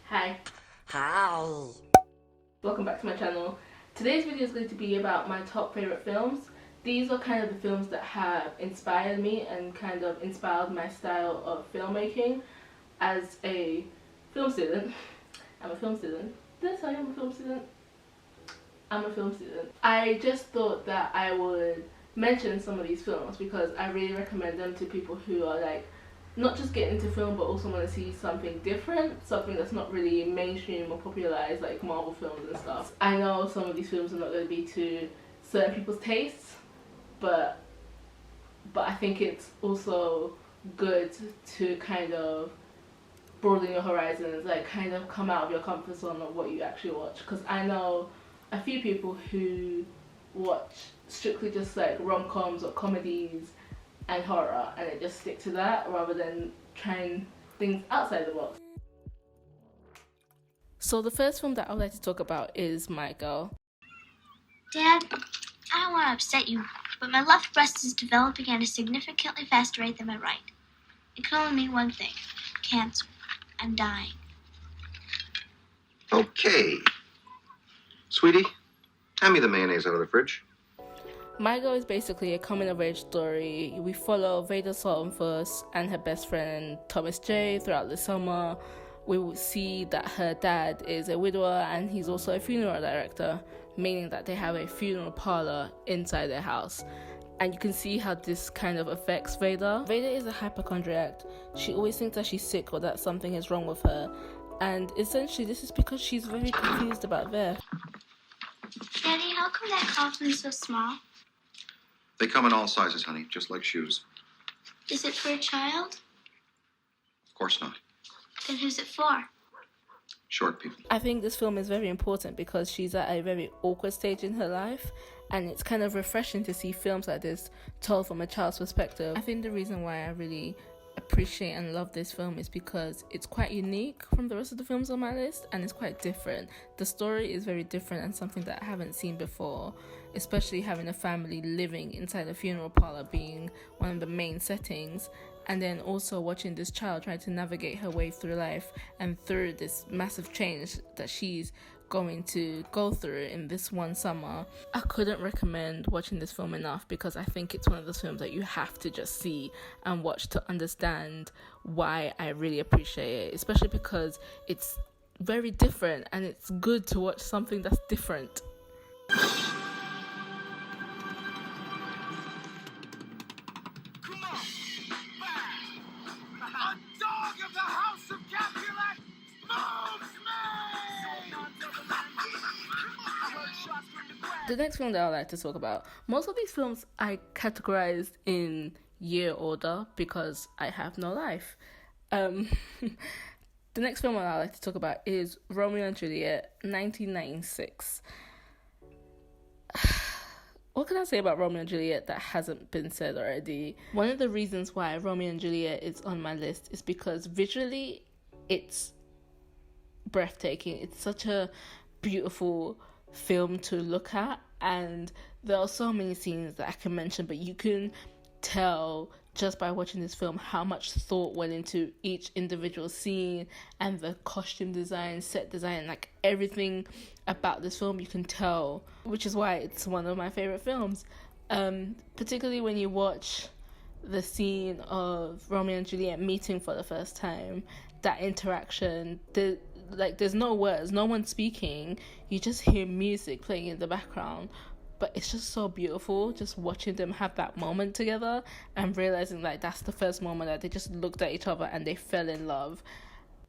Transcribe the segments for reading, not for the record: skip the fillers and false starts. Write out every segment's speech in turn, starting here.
Hi, Hi. welcome back to my channel. Today's video is going to be about my top favorite films. These are kind of the films that have inspired me and kind of inspired my style of filmmaking as a film student. I'm a film student. Did I tell you I'm a film student? I'm a film student. I just thought that I would mention some of these films because I really recommend them to people who are like not just getting into film but also want to see something different, something that's not really mainstream or popularized like Marvel films and stuff. I know some of these films are not going to be to certain people's tastes, but I think it's also good to kind of broaden your horizons, like kind of come out of your comfort zone of what you actually watch. Because I know a few people who watch strictly just like rom-coms or comedies and horror, and they just stick to that rather than trying things outside the box. So the first film that I would like to talk about is My Girl. Dad, I don't want to upset you, but my left breast is developing at a significantly faster rate than my right. It can only mean one thing: cancer. I'm dying. Okay. Sweetie, hand me the mayonnaise out of the fridge. My Girl is basically a coming-of-age story. We follow Veda Sultanfus and her best friend Thomas J throughout the summer. We will see that her dad is a widower and he's also a funeral director, meaning that they have a funeral parlor inside their house. And you can see how this kind of affects Veda. Veda is a hypochondriac. She always thinks that she's sick or that something is wrong with her. And essentially this is because she's very confused about death. Daddy, how come that coffin's so small? They come in all sizes, honey, just like shoes. Is it for a child? Of course not. Then who's it for? Short people. I think this film is very important because she's at a very awkward stage in her life, and it's kind of refreshing to see films like this told from a child's perspective. I think the reason why I really appreciate and love this film is because it's quite unique from the rest of the films on my list, and it's quite different. The story is very different and something that I haven't seen before, especially having a family living inside a funeral parlor being one of the main settings, and then also watching this child trying to navigate her way through life and through this massive change that she's going to go through in this one summer. I couldn't recommend watching this film enough because I think it's one of those films that you have to just see and watch to understand why I really appreciate it, especially because it's very different and it's good to watch something that's different. The next film that I'd like to talk about, most of these films I categorized in year order because I have no life. The next film I'd like to talk about is Romeo and Juliet, 1996. What can I say about Romeo and Juliet that hasn't been said already? One of the reasons why Romeo and Juliet is on my list is because visually it's breathtaking. It's such a beautiful film to look at, and there are so many scenes that I can mention, but you can tell just by watching this film how much thought went into each individual scene, and the costume design, set design, like everything about this film you can tell, which is why it's one of my favorite films. Particularly when you watch the scene of Romeo and Juliet meeting for the first time, that interaction, there's no words, no one's speaking, you just hear music playing in the background, but it's just so beautiful just watching them have that moment together and realizing like that's the first moment that they just looked at each other and they fell in love.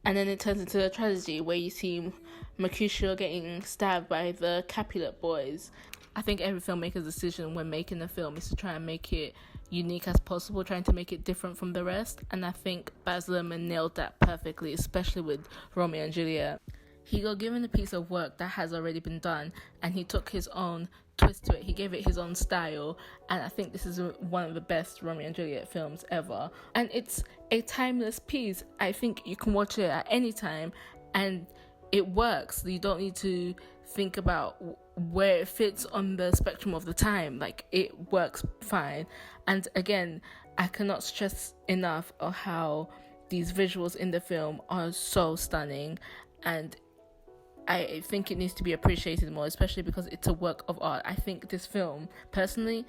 And then it turns into a tragedy where you see Mercutio getting stabbed by the Capulet boys. I think every filmmaker's decision when making a film is to try and make it unique as possible, trying to make it different from the rest. And I think Baz Luhrmann nailed that perfectly, especially with Romeo and Juliet. He got given a piece of work that has already been done, and he took his own twist to it. He gave it his own style, and I think this is one of the best Romeo and Juliet films ever. And it's a timeless piece. I think you can watch it at any time, and it works. You don't need to think about where it fits on the spectrum of the time. Like, it works fine. And again, I cannot stress enough of how these visuals in the film are so stunning. and I think it needs to be appreciated more, especially because it's a work of art. I think this film, personally,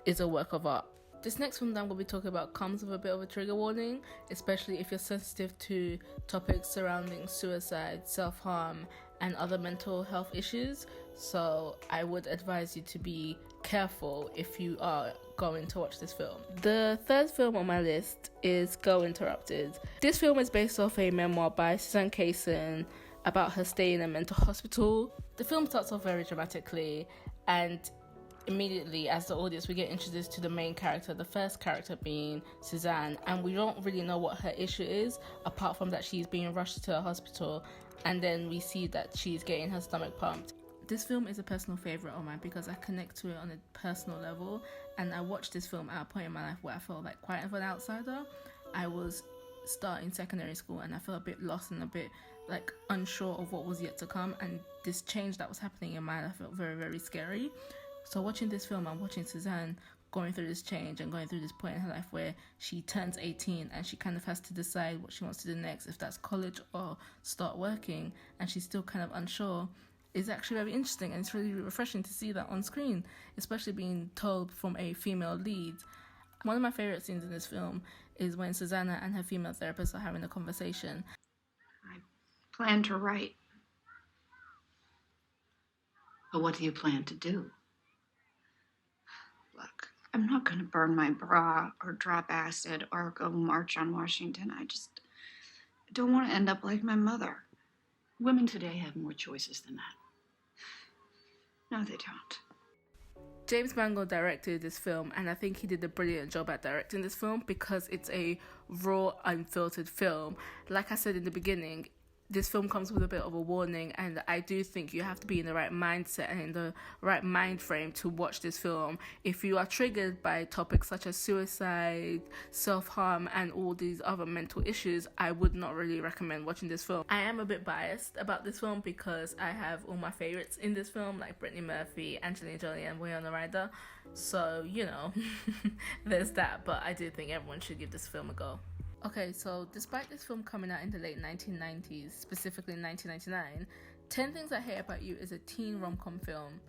is a work of art. This next film that I'm going to be talking about comes with a bit of a trigger warning, especially if you're sensitive to topics surrounding suicide, self-harm, and other mental health issues. So I would advise you to be careful if you are going to watch this film. The third film on my list is Girl Interrupted. This film is based off a memoir by Susan Kaysen about her stay in a mental hospital. The film starts off very dramatically, and immediately as the audience we get introduced to the main character, the first character being Suzanne, and we don't really know what her issue is apart from that she's being rushed to a hospital, and then we see that she's getting her stomach pumped. This film is a personal favourite of mine because I connect to it on a personal level, and I watched this film at a point in my life where I felt like quite of an outsider. I was starting secondary school and I felt a bit lost and a bit like unsure of what was yet to come, and this change that was happening in my life felt very, very scary. So watching this film, I'm watching Suzanne going through this change and going through this point in her life where she turns 18 and she kind of has to decide what she wants to do next, if that's college or start working, and she's still kind of unsure, is actually very interesting, and it's really refreshing to see that on screen, especially being told from a female lead. One of my favourite scenes in this film is when Susanna and her female therapist are having a conversation. I plan to write. But what do you plan to do? Look, I'm not going to burn my bra or drop acid or go march on Washington. I just don't want to end up like my mother. Women today have more choices than that. No, they don't. James Mangold directed this film, and I think he did a brilliant job at directing this film because it's a raw, unfiltered film. Like I said in the beginning, this film comes with a bit of a warning, and I do think you have to be in the right mindset and in the right mind frame to watch this film. If you are triggered by topics such as suicide, self-harm, and all these other mental issues, I would not really recommend watching this film. I am a bit biased about this film because I have all my favorites in this film, like Brittany Murphy, Angelina Jolie, and Winona Ryder. So, you know, there's that, but I do think everyone should give this film a go. Okay, so despite this film coming out in the late 1990s, specifically in 1999, 10 Things I Hate About You is a teen rom-com film.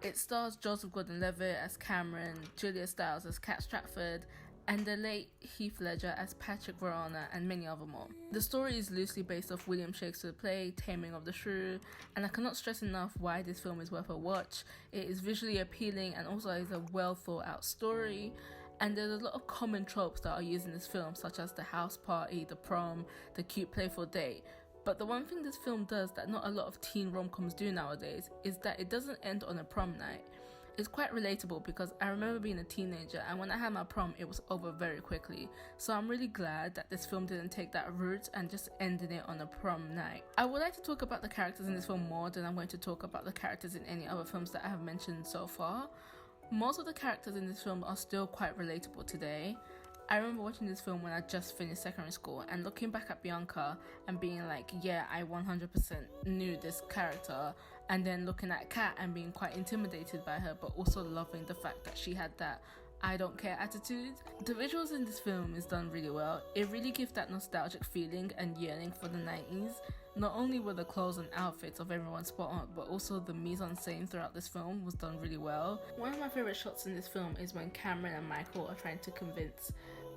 It stars Joseph Gordon-Levitt as Cameron, Julia Stiles as Kat Stratford, and the late Heath Ledger as Patrick Verona, and many other more. The story is loosely based off William Shakespeare's play, Taming of the Shrew, and I cannot stress enough why this film is worth a watch. It is visually appealing and also is a well thought out story. And there's a lot of common tropes that are used in this film, such as the house party, the prom, the cute playful date. But the one thing this film does that not a lot of teen rom-coms do nowadays is that it doesn't end on a prom night. It's quite relatable because I remember being a teenager, and when I had my prom, it was over very quickly. So I'm really glad that this film didn't take that route and just ended it on a prom night. I would like to talk about the characters in this film more than I'm going to talk about the characters in any other films that I have mentioned so far. Most of the characters in this film are still quite relatable today. I remember watching this film when I just finished secondary school and looking back at Bianca and being like, yeah, I 100% knew this character, and then looking at Kat and being quite intimidated by her, but also loving the fact that she had that I don't care attitude. The visuals in this film is done really well. It really gives that nostalgic feeling and yearning for the 90s. Not only were the clothes and outfits of everyone spot on, but also the mise-en-scène throughout this film was done really well. One of my favourite shots in this film is when Cameron and Michael are trying to convince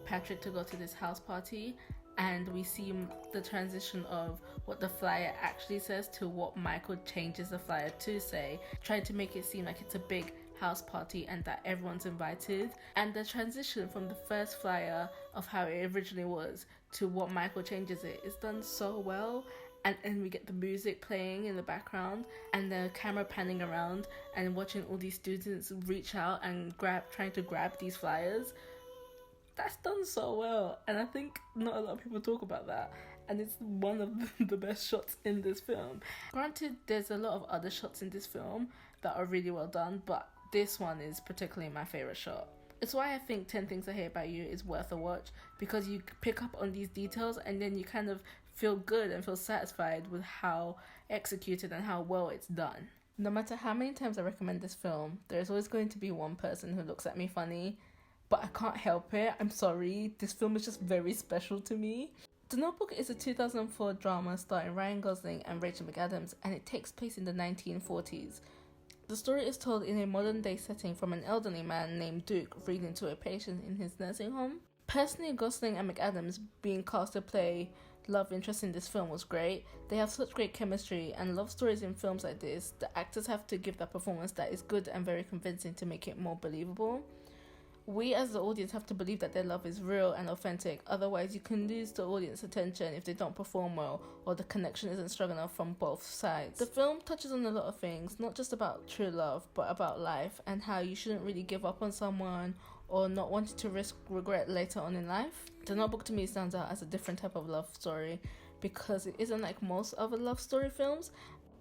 Patrick to go to this house party, and we see the transition of what the flyer actually says to what Michael changes the flyer to say, trying to make it seem like it's a big house party and that everyone's invited. And the transition from the first flyer of how it originally was to what Michael changes it is done so well. And we get the music playing in the background and the camera panning around and watching all these students reach out and trying to grab these flyers. That's done so well, and I think not a lot of people talk about that, and it's one of the best shots in this film. Granted, there's a lot of other shots in this film that are really well done, but this one is particularly my favourite shot. It's why I think 10 Things I Hate About You is worth a watch, because you pick up on these details and then you kind of feel good and feel satisfied with how executed and how well it's done. No matter how many times I recommend this film, there's always going to be one person who looks at me funny, but I can't help it. I'm sorry. This film is just very special to me. The Notebook is a 2004 drama starring Ryan Gosling and Rachel McAdams, and it takes place in the 1940s. The story is told in a modern-day setting from an elderly man named Duke reading to a patient in his nursing home. Personally, Gosling and McAdams being cast to play love interest in this film was great. They have such great chemistry, and love stories in films like this, the actors have to give that performance that is good and very convincing to make it more believable. We as the audience have to believe that their love is real and authentic, otherwise you can lose the audience attention if they don't perform well or the connection isn't strong enough from both sides. The film touches on a lot of things, not just about true love, but about life and how you shouldn't really give up on someone or not wanting to risk regret later on in life. The Notebook to me stands out as a different type of love story because it isn't like most other love story films,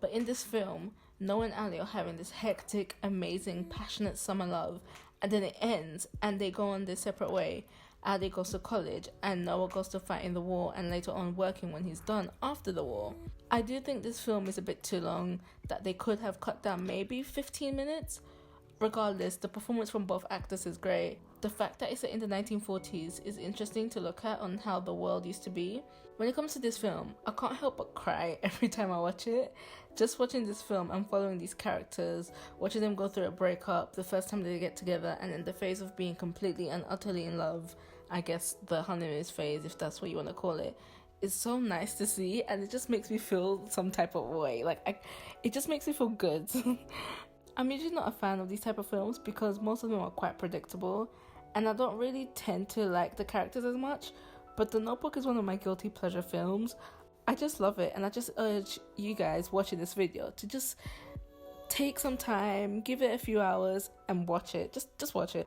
but in this film, Noah and Ali are having this hectic, amazing, passionate summer love, and then it ends and they go on their separate way. Ali goes to college and Noah goes to fight in the war and later on working when he's done after the war. I do think this film is a bit too long, that they could have cut down maybe 15 minutes. Regardless, the performance from both actors is great. The fact that it's set in the 1940s is interesting to look at on how the world used to be. When it comes to this film, I can't help but cry every time I watch it. Just watching this film and following these characters, watching them go through a breakup, the first time they get together, and in the phase of being completely and utterly in love, I guess the honeymoon phase, if that's what you want to call it, is so nice to see, and it just makes me feel some type of way. It just makes me feel good. I'm usually not a fan of these type of films because most of them are quite predictable and I don't really tend to like the characters as much, but The Notebook is one of my guilty pleasure films. I just love it, and I just urge you guys watching this video to just take some time, give it a few hours and watch it. Just watch it.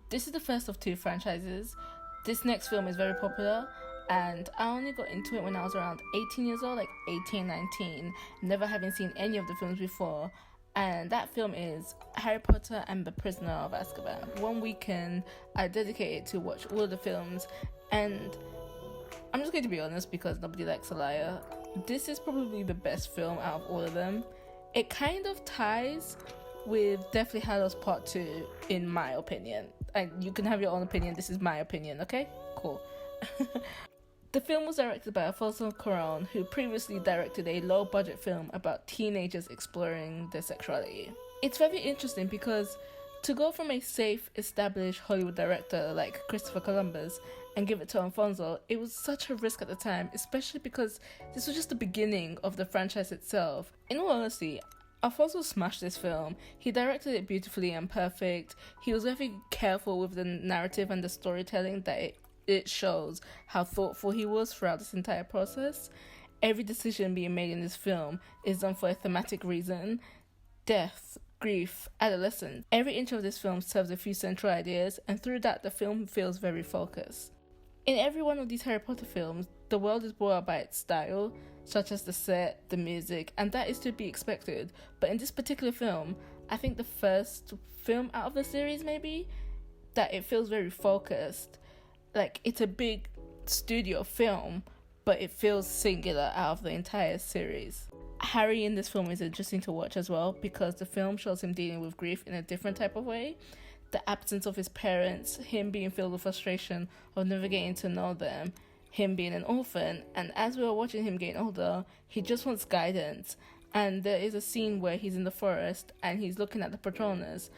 This is the first of two franchises. This next film is very popular and I only got into it when I was around 18 years old, like 18, 19, never having seen any of the films before. And that film is Harry Potter and the Prisoner of Azkaban. One weekend, I dedicated to watch all of the films, and I'm just going to be honest because nobody likes a liar. This is probably the best film out of all of them. It kind of ties with Deathly Hallows Part 2, in my opinion. And you can have your own opinion, this is my opinion, okay? Cool. The film was directed by Alfonso Cuarón, who previously directed a low-budget film about teenagers exploring their sexuality. It's very interesting because to go from a safe, established Hollywood director like Christopher Columbus and give it to Alfonso, it was such a risk at the time, especially because this was just the beginning of the franchise itself. In all honesty, Alfonso smashed this film. He directed it beautifully and perfect. He was very careful with the narrative and the storytelling that it shows how thoughtful he was throughout this entire process. Every decision being made in this film is done for a thematic reason. Death, grief, adolescence. Every inch of this film serves a few central ideas, and through that the film feels very focused. In every one of these Harry Potter films, the world is brought out by its style, such as the set, the music, and that is to be expected. But in this particular film, I think the first film out of the series maybe, that it feels very focused. Like, it's a big studio film, but it feels singular out of the entire series. Harry in this film is interesting to watch as well because the film shows him dealing with grief in a different type of way. The absence of his parents, him being filled with frustration of never getting to know them, him being an orphan, and as we were watching him getting older, he just wants guidance. And there is a scene where he's in the forest and he's looking at the Patronus.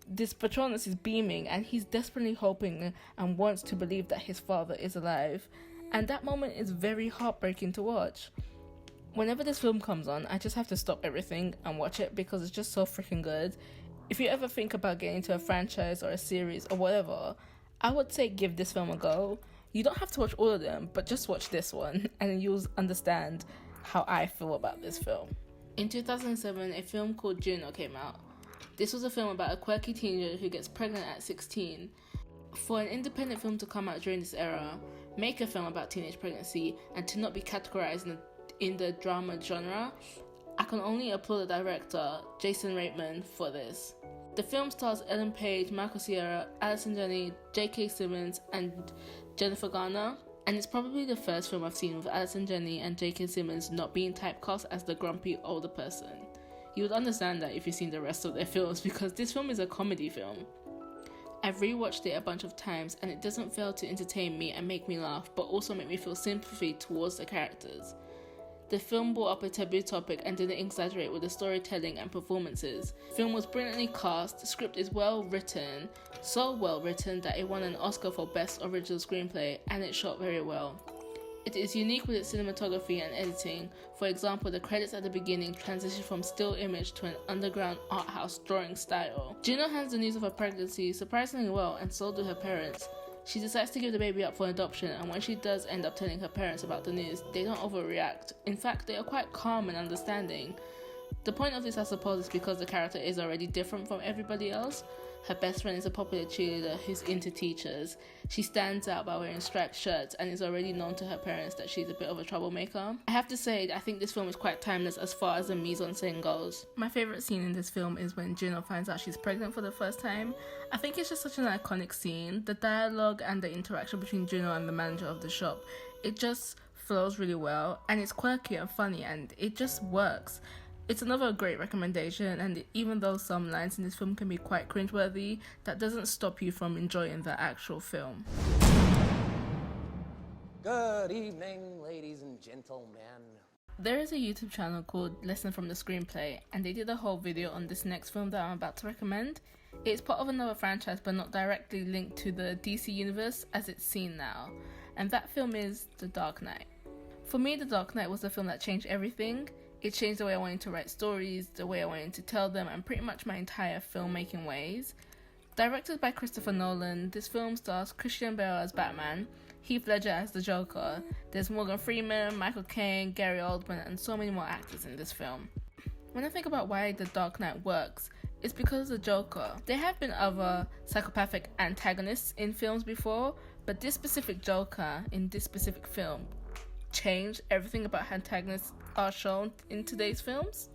This Patronus is beaming and he's desperately hoping and wants to believe that his father is alive. And that moment is very heartbreaking to watch. Whenever this film comes on, I just have to stop everything and watch it because it's just so freaking good. If you ever think about getting into a franchise or a series or whatever, I would say give this film a go. You don't have to watch all of them, but just watch this one and you'll understand how I feel about this film. In 2007, a film called Juno came out. This was a film about a quirky teenager who gets pregnant at 16. For an independent film to come out during this era, make a film about teenage pregnancy, and to not be categorized in the drama genre, I can only applaud the director, Jason Reitman, for this. The film stars Ellen Page, Michael Cera, Allison Janney, J.K. Simmons, and Jennifer Garner, and it's probably the first film I've seen with Allison Janney and J.K. Simmons not being typecast as the grumpy older person. You would understand that if you've seen the rest of their films because this film is a comedy film. I've rewatched it a bunch of times and it doesn't fail to entertain me and make me laugh, but also make me feel sympathy towards the characters. The film brought up a taboo topic and didn't exaggerate with the storytelling and performances. The film was brilliantly cast, the script is well written, so well written that it won an Oscar for Best Original Screenplay, and it shot very well. It is unique with its cinematography and editing. For example, the credits at the beginning transition from still image to an underground art house drawing style. Juno handles the news of her pregnancy surprisingly well, and so do her parents. She decides to give the baby up for adoption, and when she does end up telling her parents about the news, they don't overreact. In fact, they are quite calm and understanding. The point of this, I suppose, is because the character is already different from everybody else. Her best friend is a popular cheerleader who's into teachers. She stands out by wearing striped shirts and is already known to her parents that she's a bit of a troublemaker. I have to say, I think this film is quite timeless as far as the mise-en-scène goes. My favourite scene in this film is when Juno finds out she's pregnant for the first time. I think it's just such an iconic scene. The dialogue and the interaction between Juno and the manager of the shop, it just flows really well, and it's quirky and funny, and it just works. It's another great recommendation, and even though some lines in this film can be quite cringeworthy, that doesn't stop you from enjoying the actual film. Good evening, ladies and gentlemen. There is a YouTube channel called Lesson from the Screenplay, and they did a whole video on this next film that I'm about to recommend. It's part of another franchise but not directly linked to the DC universe as it's seen now, and that film is The Dark Knight. For me, The Dark Knight was the film that changed everything. It changed the way I wanted to write stories, the way I wanted to tell them, and pretty much my entire filmmaking ways. Directed by Christopher Nolan, this film stars Christian Bale as Batman, Heath Ledger as the Joker. There's Morgan Freeman, Michael Caine, Gary Oldman, and so many more actors in this film. When I think about why The Dark Knight works, it's because of the Joker. There have been other psychopathic antagonists in films before, but this specific Joker in this specific film changed everything about how antagonists are shown in today's films.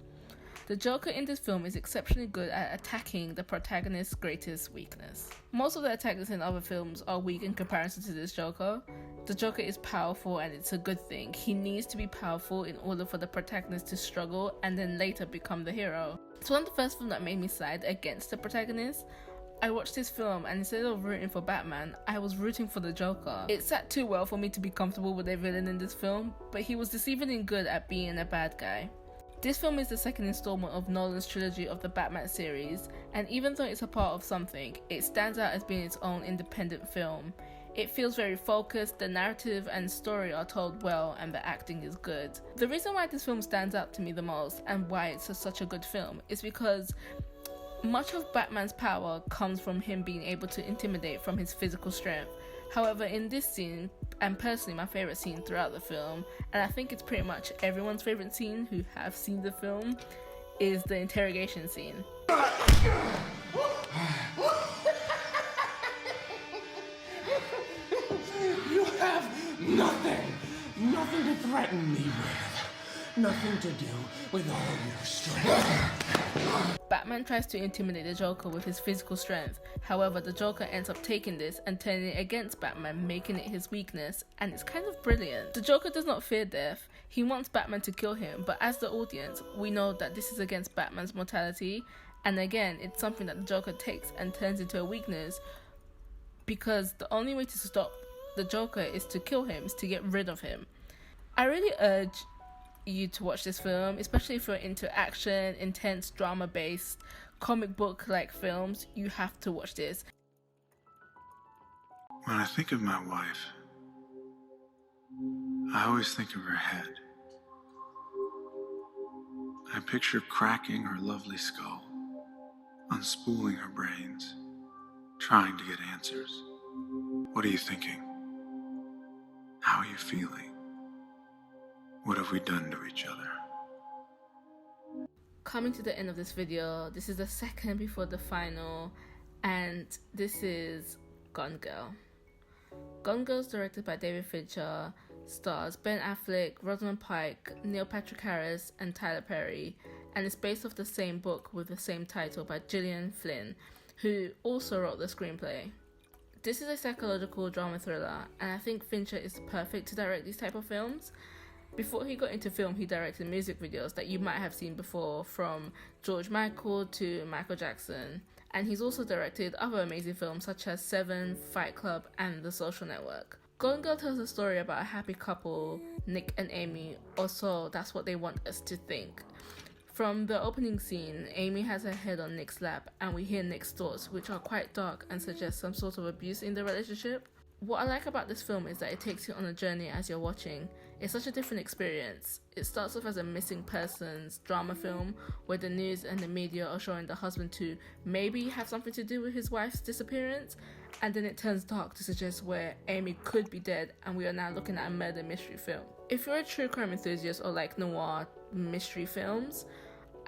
The Joker in this film is exceptionally good at attacking the protagonist's greatest weakness. Most of the antagonists in other films are weak in comparison to this Joker. The Joker is powerful, and it's a good thing. He needs to be powerful in order for the protagonist to struggle and then later become the hero. It's one of the first films that made me side against the protagonist. I watched this film, and instead of rooting for Batman, I was rooting for the Joker. It sat too well for me to be comfortable with a villain in this film, but he was deceivingly good at being a bad guy. This film is the second installment of Nolan's trilogy of the Batman series, and even though it's a part of something, it stands out as being its own independent film. It feels very focused, the narrative and story are told well, and the acting is good. The reason why this film stands out to me the most, and why it's such a good film, is because much of Batman's power comes from him being able to intimidate from his physical strength. However, in this scene, and personally my favourite scene throughout the film, and I think it's pretty much everyone's favourite scene who have seen the film, is the interrogation scene. You have nothing to threaten me with. Nothing to do with all your strength. Batman tries to intimidate the Joker with his physical strength. However, the Joker ends up taking this and turning it against Batman, making it his weakness, and it's kind of brilliant. The Joker does not fear death. He wants Batman to kill him, but as the audience, we know that this is against Batman's mortality, and again, it's something that the Joker takes and turns into a weakness, because the only way to stop the Joker is to kill him, is to get rid of him. I really urge you to watch this film, especially if you're into action, intense, drama-based, comic book-like films. You have to watch this. When I think of my wife, I always think of her head. I picture cracking her lovely skull, unspooling her brains, trying to get answers. What are you thinking? How are you feeling? What have we done to each other? Coming to the end of this video, this is the second before the final, and this is Gone Girl. Gone Girl is directed by David Fincher, stars Ben Affleck, Rosamund Pike, Neil Patrick Harris, and Tyler Perry, and it's based off the same book with the same title by Gillian Flynn, who also wrote the screenplay. This is a psychological drama thriller, and I think Fincher is perfect to direct these type of films. Before he got into film, he directed music videos that you might have seen before, from George Michael to Michael Jackson, and he's also directed other amazing films such as Seven, Fight Club, and The Social Network. Golden Girl tells a story about a happy couple, Nick and Amy, or so that's what they want us to think. From the opening scene, Amy has her head on Nick's lap, and we hear Nick's thoughts, which are quite dark and suggest some sort of abuse in the relationship. What I like about this film is that it takes you on a journey as you're watching. It's such a different experience. It starts off as a missing persons drama film where the news and the media are showing the husband to maybe have something to do with his wife's disappearance, and then it turns dark to suggest where Amy could be dead, and we are now looking at a murder mystery film. If you're a true crime enthusiast or like noir mystery films,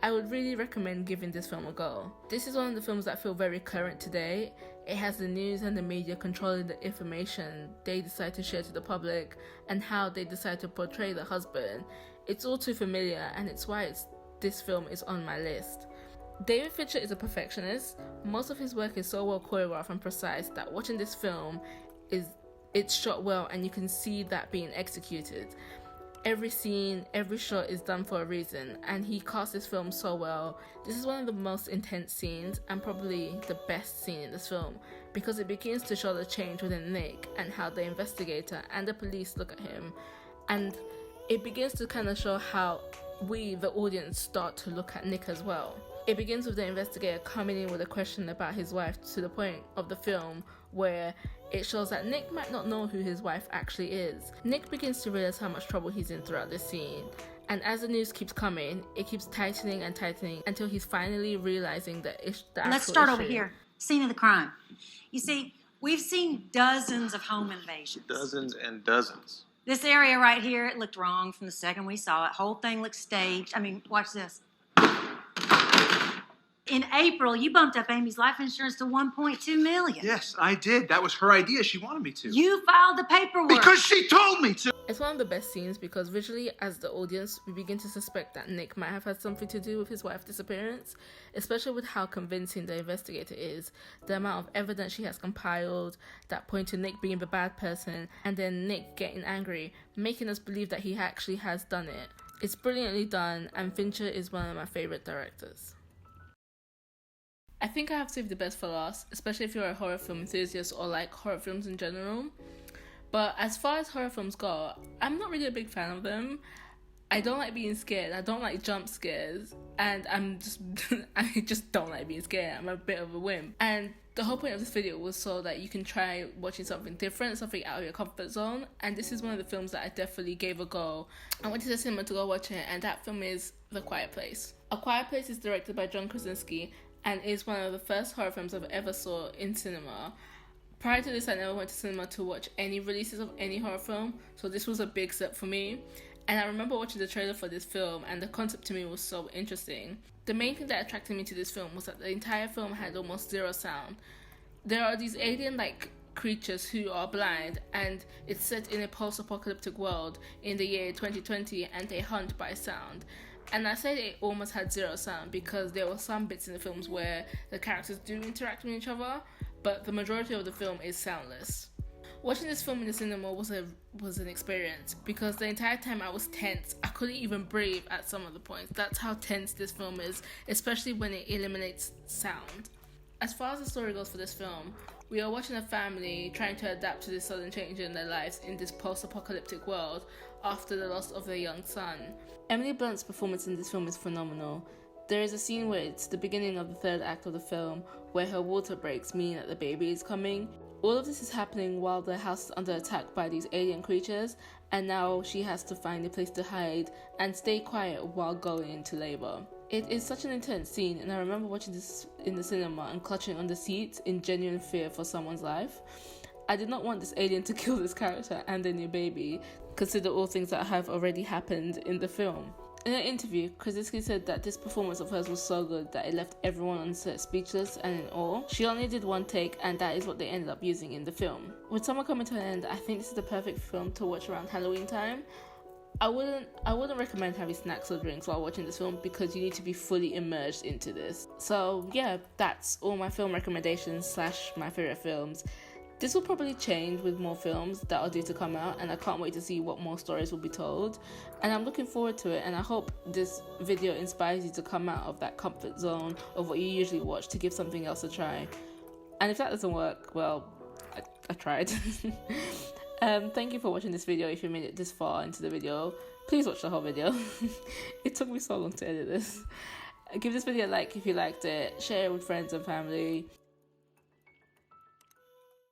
I would really recommend giving this film a go. This is one of the films that feel very current today. It has the news and the media controlling the information they decide to share to the public and how they decide to portray the husband. It's all too familiar, and it's why this film is on my list. David Fincher is a perfectionist. Most of his work is so well choreographed and precise that watching this film it's shot well, and you can see that being executed. Every scene, every shot is done for a reason, and he cast this film so well. This is one of the most intense scenes and probably the best scene in this film, because it begins to show the change within Nick and how the investigator and the police look at him, and it begins to kind of show how we, the audience, start to look at Nick as well. It begins with the investigator coming in with a question about his wife, to the point of the film where it shows that Nick might not know who his wife actually is. Nick begins to realize how much trouble he's in throughout this scene, and as the news keeps coming, it keeps tightening and tightening until he's finally realizing the Let's start over here. Scene of the crime. You see, we've seen dozens of home invasions. Dozens and dozens. This area right here, it looked wrong from the second we saw it. Whole thing looked staged. I mean, watch this. In April, you bumped up Amy's life insurance to $1.2 million. Yes, I did. That was her idea. She wanted me to. You filed the paperwork. Because she told me to. It's one of the best scenes because visually, as the audience, we begin to suspect that Nick might have had something to do with his wife's disappearance, especially with how convincing the investigator is, the amount of evidence she has compiled that point to Nick being the bad person, and then Nick getting angry, making us believe that he actually has done it. It's brilliantly done, and Fincher is one of my favorite directors. I think I have saved the best for last, especially if you're a horror film enthusiast or like horror films in general. But as far as horror films go, I'm not really a big fan of them. I don't like being scared. I don't like jump scares. And I just don't like being scared. I'm a bit of a wimp. And the whole point of this video was so that you can try watching something different, something out of your comfort zone. And this is one of the films that I definitely gave a go. I went to the cinema to go watch it, and that film is The Quiet Place. A Quiet Place is directed by John Krasinski and is one of the first horror films I've ever saw in cinema. Prior to this, I never went to cinema to watch any releases of any horror film, so this was a big step for me. And I remember watching the trailer for this film, and the concept to me was so interesting. The main thing that attracted me to this film was that the entire film had almost zero sound. There are these alien-like creatures who are blind, and it's set in a post-apocalyptic world in the year 2020, and they hunt by sound. And I said it almost had zero sound because there were some bits in the films where the characters do interact with each other, but the majority of the film is soundless. Watching this film in the cinema was an experience because the entire time I was tense. I couldn't even breathe at some of the points. That's how tense this film is, especially when it eliminates sound. As far as the story goes for this film, we are watching a family trying to adapt to this sudden change in their lives in this post-apocalyptic world after the loss of their young son. Emily Blunt's performance in this film is phenomenal. There is a scene where it's the beginning of the third act of the film where her water breaks, meaning that the baby is coming. All of this is happening while the house is under attack by these alien creatures, and now she has to find a place to hide and stay quiet while going into labor. It is such an intense scene, and I remember watching this in the cinema and clutching on the seats in genuine fear for someone's life. I did not want this alien to kill this character and their new baby, consider all things that have already happened in the film. In an interview, Krasinski said that this performance of hers was so good that it left everyone on set speechless and in awe. She only did one take, and that is what they ended up using in the film. With summer coming to an end, I think this is the perfect film to watch around Halloween time. I wouldn't recommend having snacks or drinks while watching this film because you need to be fully immersed into this. So yeah, that's all my film recommendations / my favorite films. This will probably change with more films that are due to come out, and I can't wait to see what more stories will be told, and I'm looking forward to it. And I hope this video inspires you to come out of that comfort zone of what you usually watch to give something else a try. And if that doesn't work, well, I tried. Thank you for watching this video. If you made it this far into the video, please watch the whole video. It took me so long to edit this. Give this video a like if you liked it, share it with friends and family,